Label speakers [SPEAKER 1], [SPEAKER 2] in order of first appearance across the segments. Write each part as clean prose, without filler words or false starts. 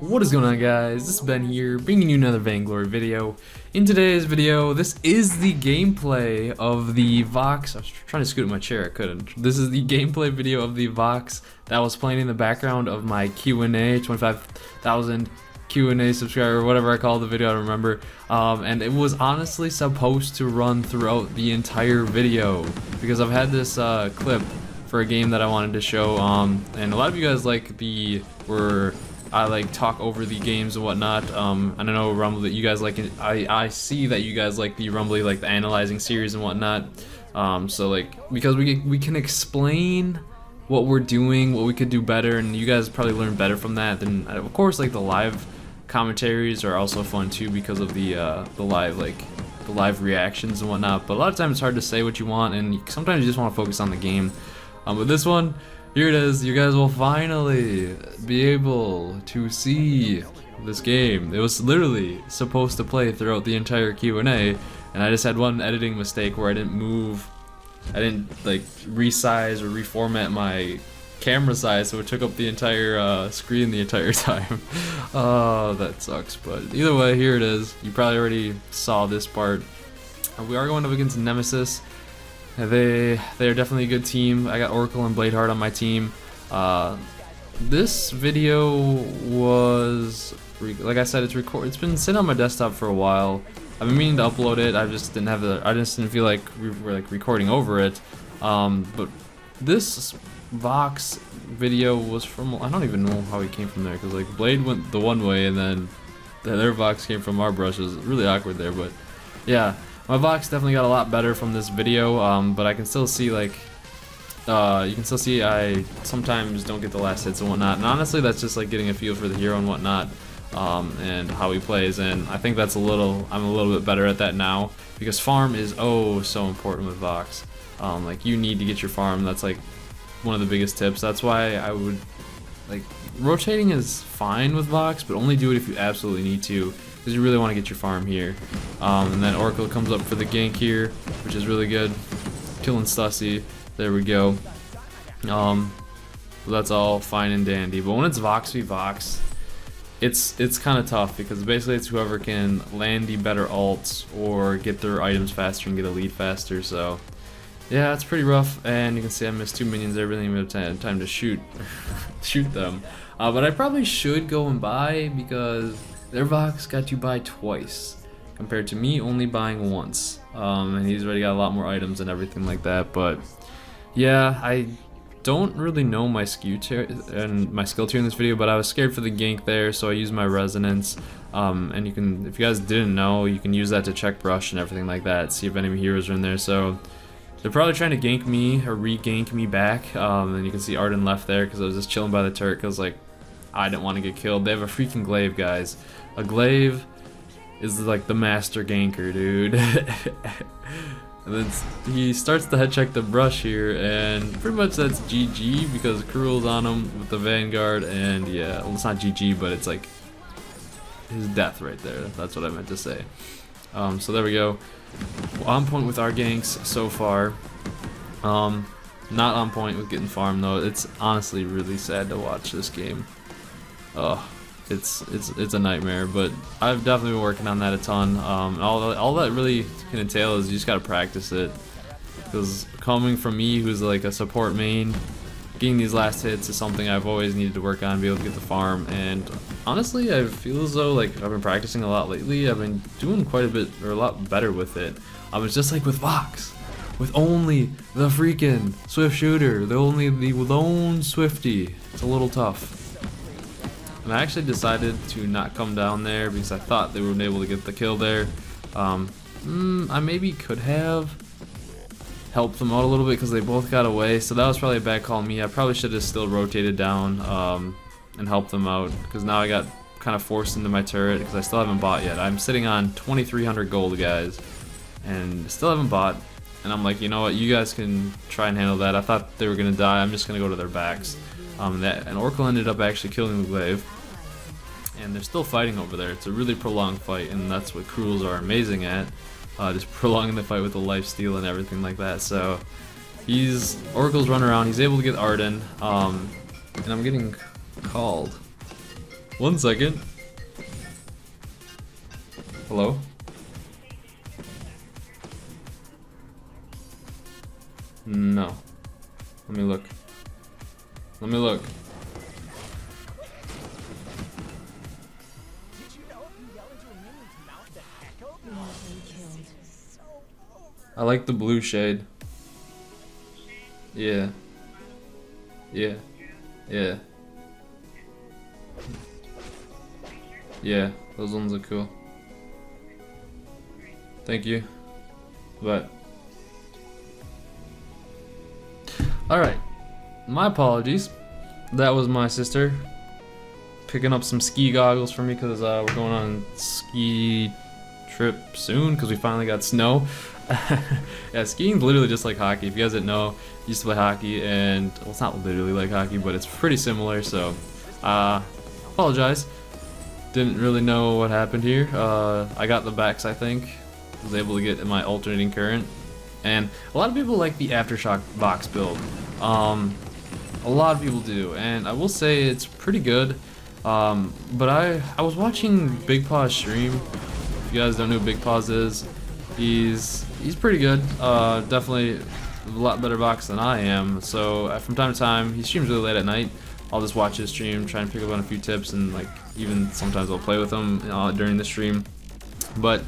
[SPEAKER 1] What is going on, guys? This is Ben here, bringing you another Vainglory video. In today's video, this is the gameplay of the Vox. I was trying to scoot my chair, I couldn't. This is the gameplay video of the Vox that was playing in the background of my Q&A, 25,000 Q&A subscriber, whatever I called the video, I don't remember. And it was honestly supposed to run throughout the entire video because I've had this clip for a game that I wanted to show, and a lot of you guys like I like talk over the games and whatnot. And I know Rumble that you guys like. I see that you guys like the Rumbly, like the analyzing series and whatnot. So like because we can explain what we're doing, what we could do better, and you guys probably learn better from that. Then of course like the live commentaries are also fun too because of the live reactions and whatnot. But a lot of times it's hard to say what you want, and sometimes you just want to focus on the game. But this one, here it is. You guys will finally be able to see this game. It was literally supposed to play throughout the entire Q&A, and I just had one editing mistake where I didn't like resize or reformat my camera size, so it took up the entire screen the entire time. Oh, that sucks. But either way, here it is. You probably already saw this part. We are going up against Nemesis. They are definitely a good team. I got Oracle and Bladeheart on my team. This video was, like I said, it's been sitting on my desktop for a while. I've been meaning to upload it. I just didn't feel like we were like recording over it. But this Vox video was from, I don't even know how he came from there, because like Blade went the one way and then their Vox came from our brush. It was really awkward there, but yeah. My Vox definitely got a lot better from this video, but I can still see like, you can still see I sometimes don't get the last hits and whatnot, and honestly that's just like getting a feel for the hero and whatnot, and how he plays, and I think I'm a little bit better at that now, because farm is oh so important with Vox. Like you need to get your farm. That's like one of the biggest tips. That's why I would, like, rotating is fine with Vox, but only do it if you absolutely need to, because you really want to get your farm here. And then Oracle comes up for the gank here, which is really good. Killing Stussy. There we go. That's all fine and dandy. But when it's Vox v Vox, it's kind of tough, because basically it's whoever can land the better ults or get their items faster and get a lead faster. So yeah, it's pretty rough. And you can see I missed 2 minions there. Really didn't have time to shoot them. But I probably should go and buy, because their Vox got you buy twice, compared to me only buying once. And he's already got a lot more items and everything like that. But yeah, I don't really know my skill tier in this video, but I was scared for the gank there, so I used my resonance. And you can, if you guys didn't know, you can use that to check brush and everything like that, see if any heroes are in there. So they're probably trying to gank me or re-gank me back. And you can see Arden left there because I was just chilling by the turret, because like I didn't want to get killed. They have a freaking glaive, guys. A glaive is like the master ganker, dude. And then he starts to head check the brush here, and pretty much that's GG, because Cruel's on him with the Vanguard, and yeah, well, it's not GG, but it's like his death right there. That's what I meant to say. So there we go. On point with our ganks so far. Not on point with getting farmed though. It's honestly really sad to watch this game. It's a nightmare, but I've definitely been working on that a ton. All that really can entail is you just gotta practice it, because coming from me, who's like a support main, getting these last hits is something I've always needed to work on, be able to get the farm. And honestly, I feel as though like I've been practicing a lot lately. I've been doing quite a bit, or a lot better with it. I was just like with Vox, with only the freaking Swift shooter, the lone Swifty. It's a little tough. And I actually decided to not come down there because I thought they were able to get the kill there. I maybe could have helped them out a little bit because they both got away, so that was probably a bad call on me. I probably should have still rotated down and helped them out, because now I got kind of forced into my turret because I still haven't bought yet. I'm sitting on 2,300 gold, guys, and still haven't bought. And I'm like, you know what, you guys can try and handle that. I thought they were going to die. I'm just going to go to their backs. And Oracle ended up actually killing the glaive, and they're still fighting over there. It's a really prolonged fight, and that's what Cruels are amazing at, just prolonging the fight with the lifesteal and everything like that. So Oracle's running around. He's able to get Arden, and I'm getting called. 1 second. Hello? No. Let me look. Let me look. I like the blue shade. Yeah. Yeah. Yeah. Yeah, those ones look cool. Thank you. But alright. My apologies. That was my sister picking up some ski goggles for me because we're going on a ski trip soon because we finally got snow. Yeah, skiing's literally just like hockey. If you guys didn't know, I used to play hockey, and well, it's not literally like hockey, but it's pretty similar. So, apologize. Didn't really know what happened here. I got the backs, I think. Was able to get my alternating current, and a lot of people like the aftershock box build. A lot of people do, and I will say it's pretty good. But I was watching Big Paw's stream. If you guys don't know who Big Paws is, he's pretty good. Definitely a lot better box than I am. So from time to time, he streams really late at night. I'll just watch his stream, try and pick up on a few tips, and like even sometimes I'll play with him during the stream. But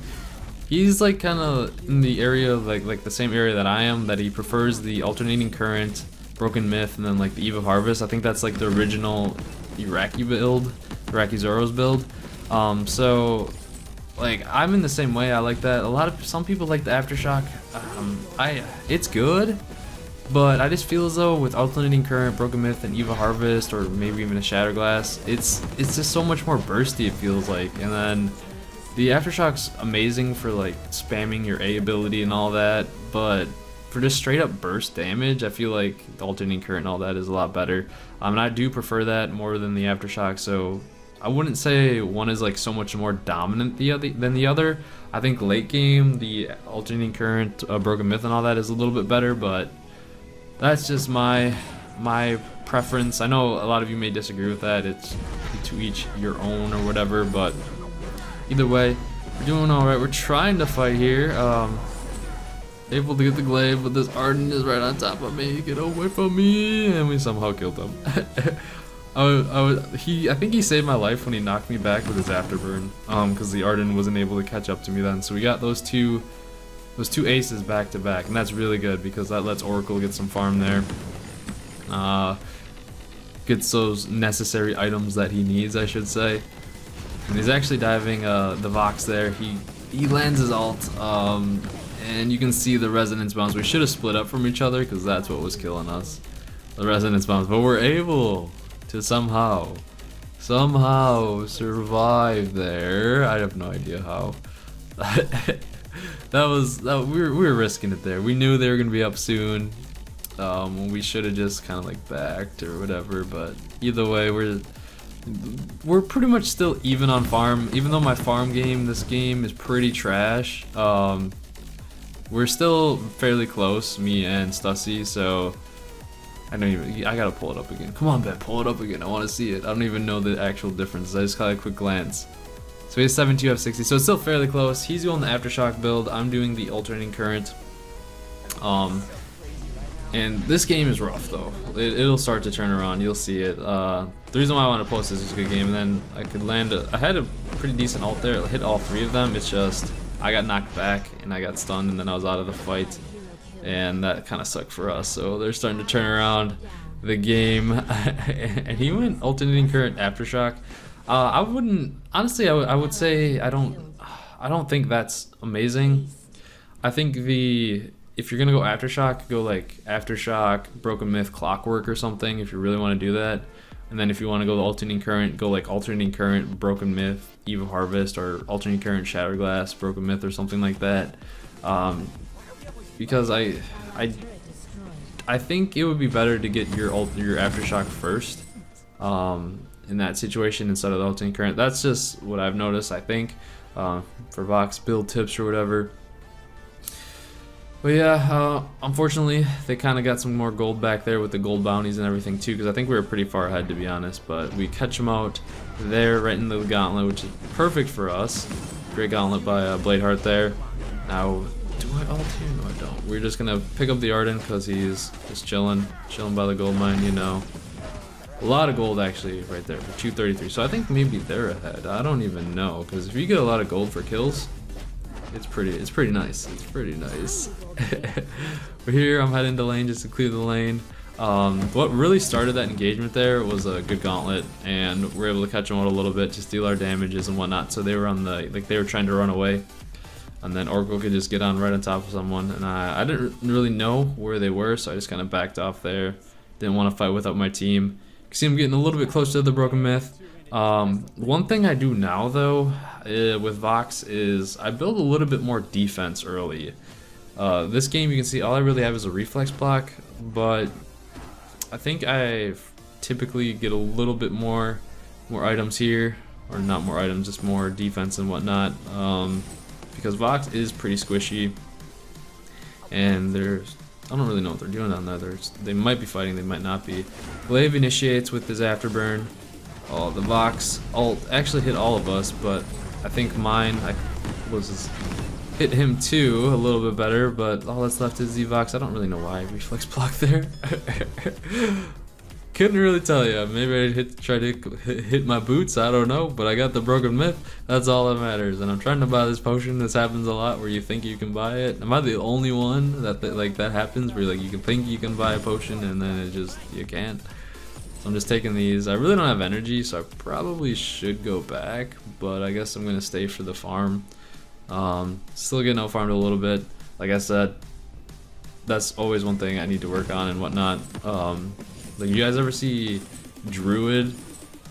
[SPEAKER 1] he's like kind of in the area like the same area that I am. That he prefers the alternating current, broken myth, and then like the Eve of Harvest. I think that's like the original Iraqi build, Iraqi Zoro's build. So like I'm in the same way. I like that. Some people like the aftershock. It's good, but I just feel as though with alternating current, broken myth, and Eve of Harvest, or maybe even a Shatterglass, it's just so much more bursty. It feels like, and then the aftershock's amazing for like spamming your A ability and all that, but for just straight up burst damage, I feel like the alternating current and all that is a lot better. And I do prefer that more than the aftershock, so I wouldn't say one is like so much more dominant than the other. I think late game, the alternating current, broken myth and all that is a little bit better, but that's just my preference. I know a lot of you may disagree with that. It's to each your own or whatever, but either way, we're doing alright. We're trying to fight here. Able to get the glaive, but this Arden is right on top of me. Get away from me! And we somehow killed him. I think he saved my life when he knocked me back with his afterburn. Because the Arden wasn't able to catch up to me then. So we got those two aces back to back, and that's really good because that lets Oracle get some farm there. Gets those necessary items that he needs, I should say. And he's actually diving the Vox there. He lands his ult, and you can see the resonance bounce. We should have split up from each other because that's what was killing us, the resonance bounce. But we're able to somehow survive there. I have no idea how. We were risking it there. We knew they were gonna be up soon. We should have just kind of like backed or whatever. But either way, we're pretty much still even on farm. Even though my farm game, this game is pretty trash. We're still fairly close, me and Stussy. So I gotta pull it up again. Come on, Ben, pull it up again. I want to see it. I don't even know the actual difference. I just got a quick glance. So he has 72, I have 60. So it's still fairly close. He's doing the aftershock build. I'm doing the alternating current. And this game is rough though. It'll start to turn around. You'll see it. The reason why I want to post this is a good game, and then I could land. I had a pretty decent ult there. I hit all three of them. It's just I got knocked back and I got stunned, and then I was out of the fight, and that kind of sucked for us. So they're starting to turn around the game, and he went alternating current aftershock. I wouldn't honestly. I would say I don't think that's amazing. I think if you're gonna go aftershock, go like aftershock, broken myth, clockwork or something. If you really want to do that, and then if you want to go the alternating current, go like alternating current, broken myth, Eve of Harvest, or alternating current, Shatterglass, broken myth, or something like that. Because I think it would be better to get your aftershock first. In that situation instead of the alternating current. That's just what I've noticed, I think, for Vox build tips or whatever. But yeah, unfortunately, they kind of got some more gold back there with the gold bounties and everything too, because I think we were pretty far ahead, to be honest. But we catch them out there right in the gauntlet, which is perfect for us. Great gauntlet by Bladeheart there. Now, do I ult here? No, I don't. We're just gonna pick up the Arden because he's just chilling by the gold mine, you know. A lot of gold actually right there for 233. So I think maybe they're ahead. I don't even know, because if you get a lot of gold for kills, it's pretty nice. It's pretty nice. But here I'm heading to lane just to clear the lane. What really started that engagement there was a good gauntlet, and we're able to catch them out a little bit, just deal our damages and whatnot. So they were on the, like, they were trying to run away, and then Oracle could just get on right on top of someone, and I didn't really know where they were, so I just kind of backed off there. Didn't want to fight without my team. See, I'm getting a little bit closer to the Broken Myth. One thing I do now though with Vox is I build a little bit more defense early. This game, you can see all I really have is a reflex block, but I think I typically get a little bit more items here, or not more items, just more defense and whatnot, because Vox is pretty squishy, and I don't really know what they're doing down there. They might be fighting, they might not be. Glaive initiates with his afterburn. Oh, the Vox ult actually hit all of us, but I think mine hit him too a little bit better, but all that's left is the Vox. I don't really know why I reflex block there. Couldn't really tell you. Maybe I try to hit my boots, I don't know, but I got the Broken Myth. That's all that matters. And I'm trying to buy this potion. This happens a lot where you think you can buy it. Am I the only one that happens, where like you can think you can buy a potion and then you can't? So I'm just taking these. I really don't have energy, so I probably should go back, but I guess I'm gonna stay for the farm. Still getting out farmed a little bit. Like I said, that's always one thing I need to work on and whatnot. Like, you guys ever see Druid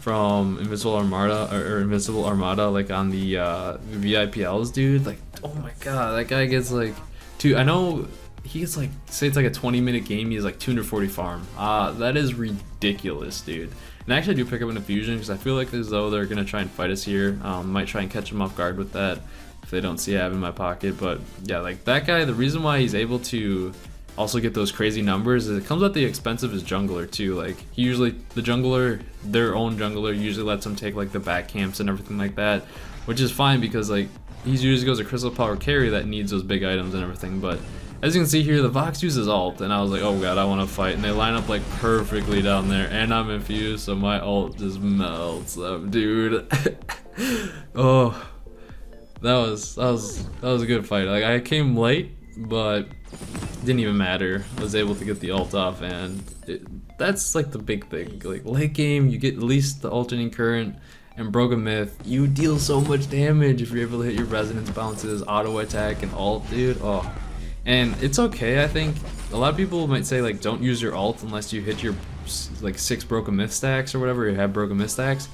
[SPEAKER 1] from Invincible Armada or Invincible Armada, like on the VIPLs, dude? Like, oh my god, that guy gets like I know he gets like, say it's like a 20-minute game, he has like 240 farm. That is ridiculous, dude. And I actually do pick up an infusion because I feel like as though they're gonna try and fight us here. Might try and catch them off guard with that if they don't see I have in my pocket. But yeah, like that guy, the reason why he's able to also get those crazy numbers is it comes at the expense of his jungler too. Like, he usually, their own jungler usually lets him take like the back camps and everything like that, which is fine because like he usually goes a crystal power carry that needs those big items and everything. But as you can see here, the Vox uses ult, and I was like, oh god, I want to fight, and they line up like perfectly down there, and I'm infused, so my ult just melts them, dude. Oh, that was a good fight. Like, I came late, but didn't even matter. I was able to get the ult off, and that's like the big thing. Like, late game, you get at least the alternating current and Broken Myth. You deal so much damage if you're able to hit your resonance bounces, auto attack, and ult, dude. Oh, and it's okay. I think a lot of people might say like, don't use your ult unless you hit your like 6 Broken Myth stacks or whatever. You have Broken Myth stacks.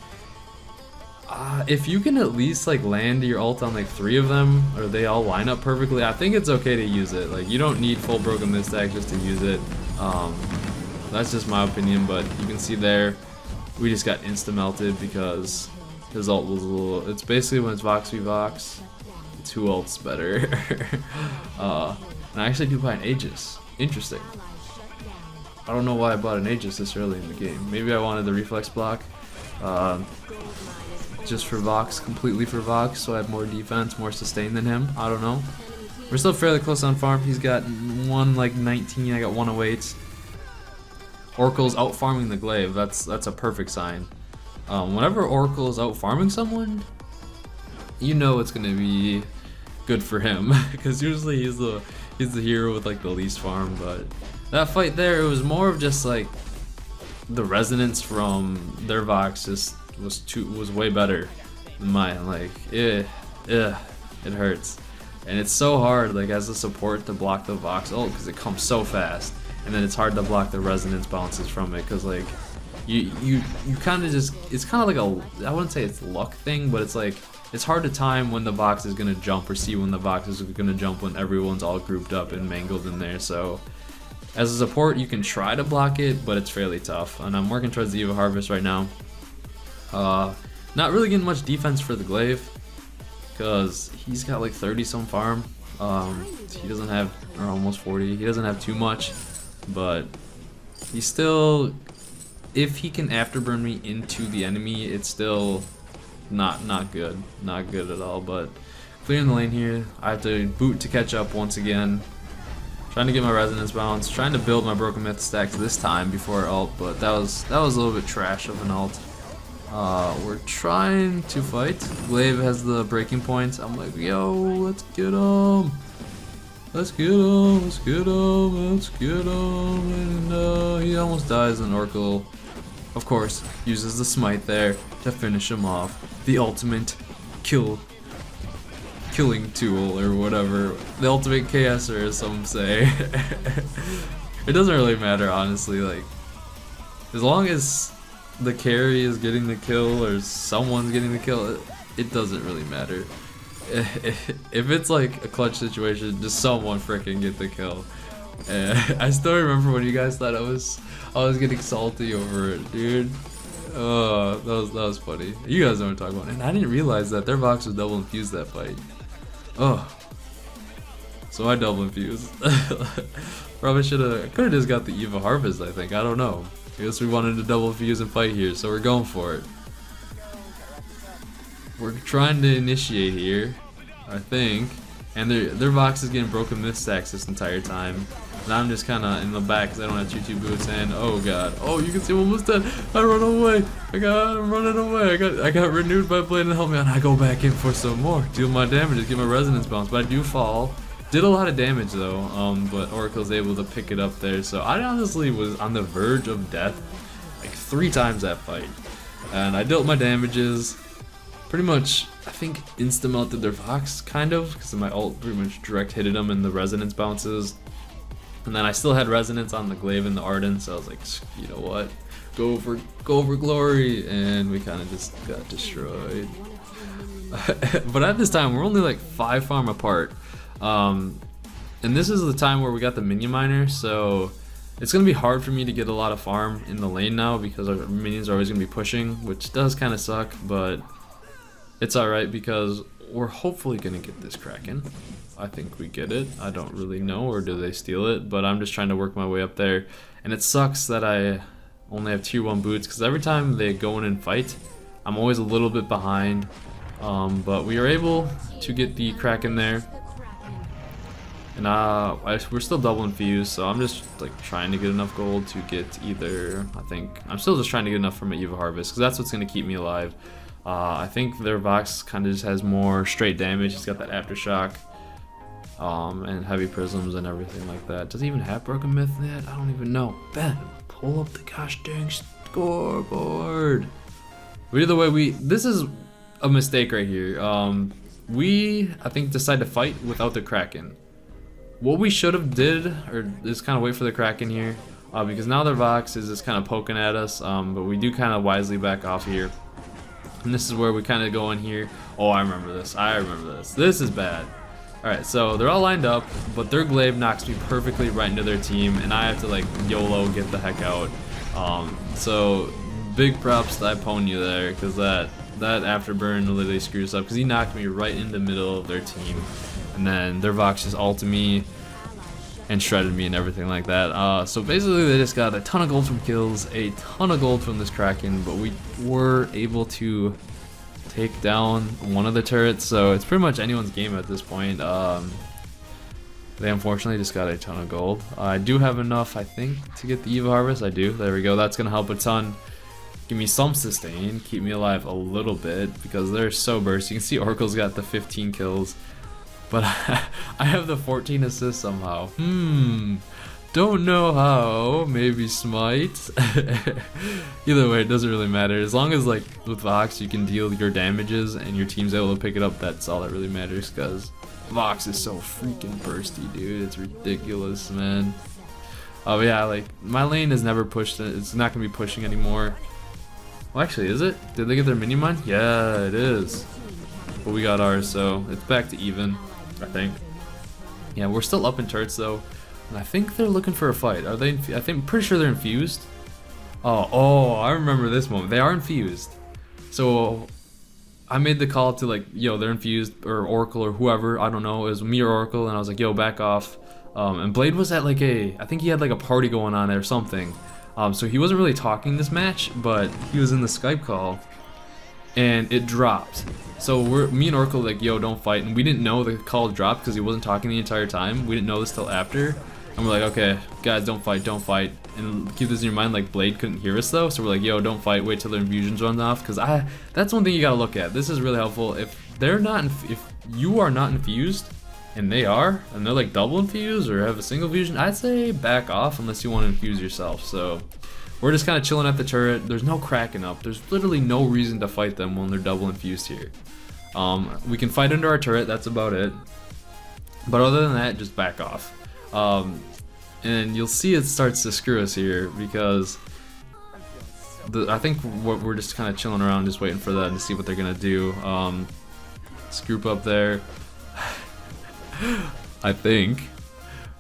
[SPEAKER 1] If you can at least like land your ult on like 3 of them, or they all line up perfectly, I think it's okay to use it. Like, you don't need full Broken Myth stack just to use it. That's just my opinion, but you can see there, we just got insta melted because his ult was a little. It's basically when it's Vox v Vox, it's who ult's better. And I actually do buy an Aegis. Interesting. I don't know why I bought an Aegis this early in the game. Maybe I wanted the reflex block. Just for Vox, completely for Vox, so I have more defense, more sustain than him. I don't know. We're still fairly close on farm. He's got 119, I got 108. Oracle's out farming the glaive. That's a perfect sign. Whenever Oracle is out farming someone, you know it's gonna be good for him because usually he's the hero with like the least farm. But that fight there, it was more of just like the resonance from their Vox just was way better than mine. Like, it hurts, and it's so hard like as a support to block the Vox ult because it comes so fast, and then it's hard to block the resonance bounces from it because like you kind of just, it's kind of like a, I wouldn't say it's luck thing, but it's like it's hard to time when the Vox is gonna jump or see when the Vox is gonna jump when everyone's all grouped up and mangled in there. So as a support you can try to block it, but it's fairly tough, and I'm working towards the Eva Harvest right now. Not really getting much defense for the glaive because he's got like 30 some farm, He doesn't have, or almost 40. He doesn't have too much, but he's still. If he can afterburn me into the enemy, it's still not good, not good at all. But clearing the lane here, I have to boot to catch up once again. Trying to get my resonance bounce, trying to build my broken myth stacks this time before ult, but that was a little bit trash of an ult. We're trying to fight. Glaive has the breaking points. I'm like, yo, let's get him. Let's get him, let's get him, let's get him. And he almost dies, and Oracle, of course, uses the smite there to finish him off. The ultimate killing tool, or whatever. The ultimate KSer, as some say. It doesn't really matter, honestly. Like, as long as the carry is getting the kill or someone's getting the kill, it doesn't really matter. If it's like a clutch situation, just someone freaking get the kill. I still remember when you guys thought I was getting salty over it, dude. Oh, that was funny. You guys know what I'm talking about. And I didn't realize that their box was double infused that fight. Oh, so I double infused. Probably could have just got the Eva Harvest, I think. I don't know. I guess we wanted to double infuse and fight here, so we're going for it. We're trying to initiate here, I think. And their box is getting broken myth stacks this entire time. And I'm just kind of in the back because I don't have 2-2 boots. And oh god, oh, you can see I'm almost dead. I run away. I'm running away. I got renewed by Blade and help me, and I go back in for some more. Deal my damage, get my resonance bounce. But I do fall. Did a lot of damage though. But Oracle's able to pick it up there. So I honestly was on the verge of death like 3 times that fight. And I dealt my damages. Pretty much, I think insta-melted their Vox, kind of, because my ult pretty much direct hitted them in the resonance bounces. And then I still had resonance on the Glaive and the Arden, so I was like, you know what, go for Glory, and we kind of just got destroyed. But at this time, we're only like 5 farm apart. And this is the time where we got the minion miner, so it's going to be hard for me to get a lot of farm in the lane now, because our minions are always going to be pushing, which does kind of suck, but it's alright because we're hopefully going to get this Kraken. I think we get it. I don't really know, or do they steal it? But I'm just trying to work my way up there. And it sucks that I only have tier 1 boots, because every time they go in and fight, I'm always a little bit behind. But we are able to get the Kraken there. And we're still double infused, so I'm just like trying to get enough gold to get either, I'm still just trying to get enough from an Eva Harvest, because that's what's going to keep me alive. I think their Vox kind of just has more straight damage. It's got that aftershock, and heavy prisms and everything like that. Does it even have broken myth yet? I don't even know. Ben, pull up the gosh dang scoreboard. But either way, this is a mistake right here. I think decided to fight without the Kraken. What we should have did, or just kind of wait for the Kraken here, because now their Vox is just kind of poking at us. But we do kind of wisely back off here. And this is where we kind of go in here. Oh, I remember this. This is bad. Alright, so they're all lined up, but their Glaive knocks me perfectly right into their team, and I have to like YOLO get the heck out. So big props to Iponia there, because that afterburn literally screws up, because he knocked me right in the middle of their team. And then their Vox just ulted me and shredded me and everything like that. So basically they just got a ton of gold from kills, a ton of gold from this Kraken, but we were able to take down one of the turrets, so it's pretty much anyone's game at this point. They unfortunately just got a ton of gold. I do have enough, I think, to get the Eva Harvest. I do. There we go. That's gonna help a ton. Give me some sustain, keep me alive a little bit, because they're so burst. You can see Oracle's got the 15 kills. But I have the 14 assists somehow. Don't know how. Maybe smite. Either way, it doesn't really matter. As long as, like, with Vox, you can deal your damages and your team's able to pick it up, that's all that really matters, because Vox is so freaking bursty, dude. It's ridiculous, man. Oh, yeah, like, my lane has never pushed it. It's not going to be pushing anymore. Well, actually, is it? Did they get their mini mine? Yeah, it is. But we got ours, so it's back to even, I think. Yeah, we're still up in turrets though, and I think they're looking for a fight. Are they? Pretty sure they're infused. Oh, I remember this moment. They are infused. So I made the call to like, yo, they're infused, or Oracle or whoever, I don't know, it was me or Oracle, and I was like, yo, back off. And Blade was at like I think he had like a party going on or something. So he wasn't really talking this match, but he was in the Skype call, and it dropped. So me and Oracle like, yo, don't fight, and we didn't know the call dropped because he wasn't talking the entire time. We didn't know this till after, and we're like, okay, guys, don't fight, and keep this in your mind. Like Blade couldn't hear us though, so we're like, yo, don't fight, wait till their infusions runs off, because that's one thing you gotta look at. This is really helpful. If you are not infused, and they are, and they're like double infused or have a single fusion, I'd say back off unless you want to infuse yourself. So we're just kind of chilling at the turret. There's no Kraken up. There's literally no reason to fight them when they're double infused here. We can fight under our turret, that's about it. But other than that, just back off. And you'll see it starts to screw us here because I think we're just kind of chilling around, just waiting for them to see what they're gonna do. Let's group up there. I think,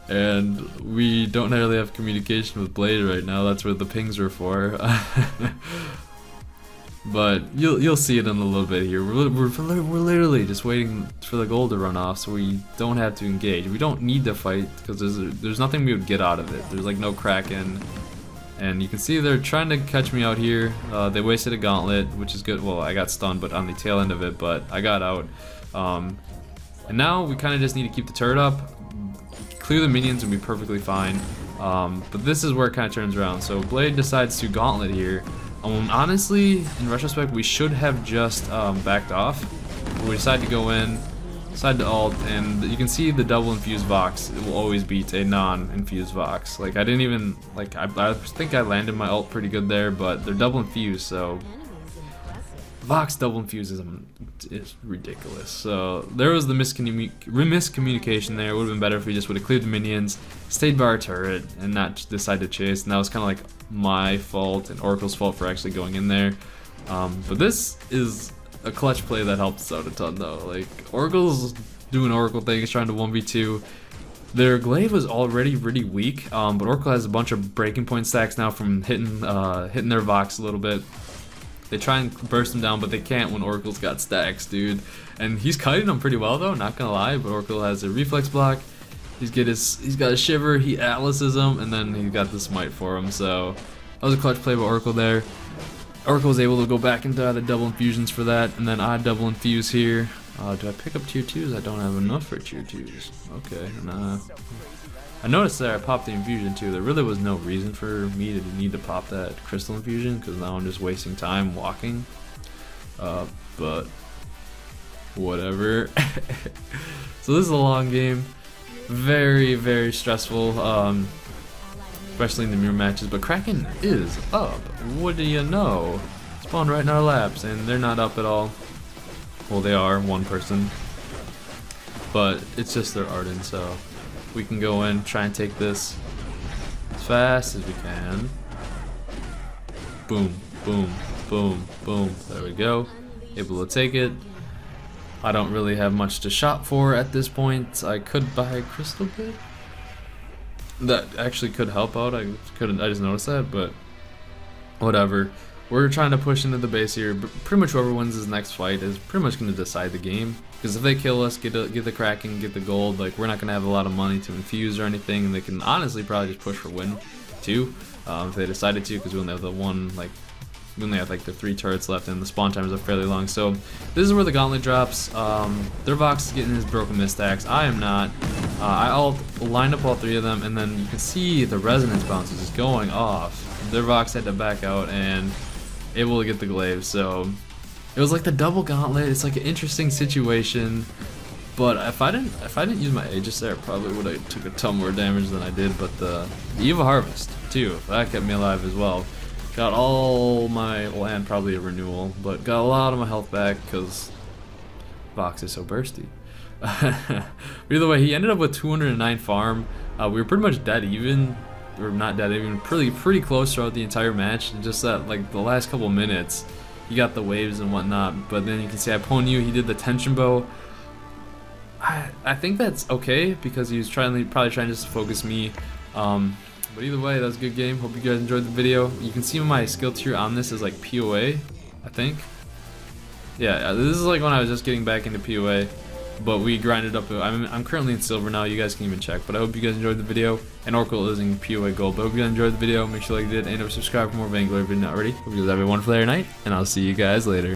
[SPEAKER 1] and we don't really have communication with Blade right now. That's what the pings were for. But you'll see it in a little bit here. We're literally just waiting for the gold to run off, so we don't have to engage. We don't need to fight because there's nothing we would get out of it. There's like no Kraken, and you can see they're trying to catch me out here. They wasted a gauntlet, which is good. Well, I got stunned, but on the tail end of it, but I got out. And now we kind of just need to keep the turret up, clear the minions, and be perfectly fine. But this is where it kind of turns around. So Blade decides to gauntlet here. Honestly, in retrospect, we should have just backed off. We decided to go in, decided to ult, and you can see the double infused Vox. It will always beat a non-infused Vox. Like I didn't even like I think I landed my ult pretty good there, but they're double infused, so Vox double infused is ridiculous. So there was the miscommunication there. It would have been better if we just would have cleared the minions, stayed by our turret, and not decide to chase. And that was kind of like my fault and Oracle's fault for actually going in there. But this is a clutch play that helped us out a ton though. Like Oracle's doing Oracle things, trying to 1v2. Their glaive was already really weak, but Oracle has a bunch of breaking point stacks now from hitting their Vox a little bit. They try and burst him down, but they can't when Oracle's got stacks, dude. And he's kiting them pretty well though, not gonna lie. But Oracle has a reflex block. He's got a shiver. He atlases him, and then he got the smite for him. So that was a clutch play by Oracle there. Oracle was able to go back into the double infusions for that, and then I double infuse here. Do I pick up tier 2s? I don't have enough for tier 2s. Okay, nah. I noticed that I popped the infusion too. There really was no reason for me to need to pop that crystal infusion because now I'm just wasting time walking. But whatever. So this is a long game. Very, very stressful, especially in the mirror matches. But Kraken is up. What do you know? Spawned right in our laps, and they're not up at all. Well, they are, one person. But it's just their Arden, so we can go in, try and take this as fast as we can. Boom, boom, boom, boom. There we go. Able to take it. I don't really have much to shop for at this point. I could buy a crystal bit. That actually could help out. I just noticed that, but whatever. We're trying to push into the base here. But pretty much whoever wins this next fight is pretty much going to decide the game. Because if they kill us, get the Kraken, get the gold, like we're not going to have a lot of money to infuse or anything, and they can honestly probably just push for win too, if they decided to, because we only have the one, like we only have like the 3 turrets left, and the spawn times are fairly long. So this is where the gauntlet drops. Their Vox is getting his broken mistacks. I am not. I'll line up all 3 of them, and then you can see the resonance bounces is going off. Their Vox had to back out and able to get the glaive. So it was like the double gauntlet. It's like an interesting situation. But if I didn't use my Aegis there, I probably would have took a ton more damage than I did. But the Eva Harvest too, that kept me alive as well. Got all my, well, and probably a renewal, but got a lot of my health back because Vox is so bursty. But either way, he ended up with 209 farm. We were pretty much dead even, or not dead even, pretty close throughout the entire match. And just that, like the last couple minutes, he got the waves and whatnot. But then you can see I Ponyu, he did the tension bow. I think that's okay because he was probably trying just to focus me. But either way, that was a good game. Hope you guys enjoyed the video. You can see my skill tier on this is like POA, I think. Yeah, this is like when I was just getting back into PoE, but we grinded up. I'm currently in silver now. You guys can even check. But I hope you guys enjoyed the video. And Oracle is in PoE gold. But I hope you guys enjoyed the video. Make sure you liked it and subscribe for more Vainglory if you're not already. Hope you guys have a wonderful day or night, and I'll see you guys later.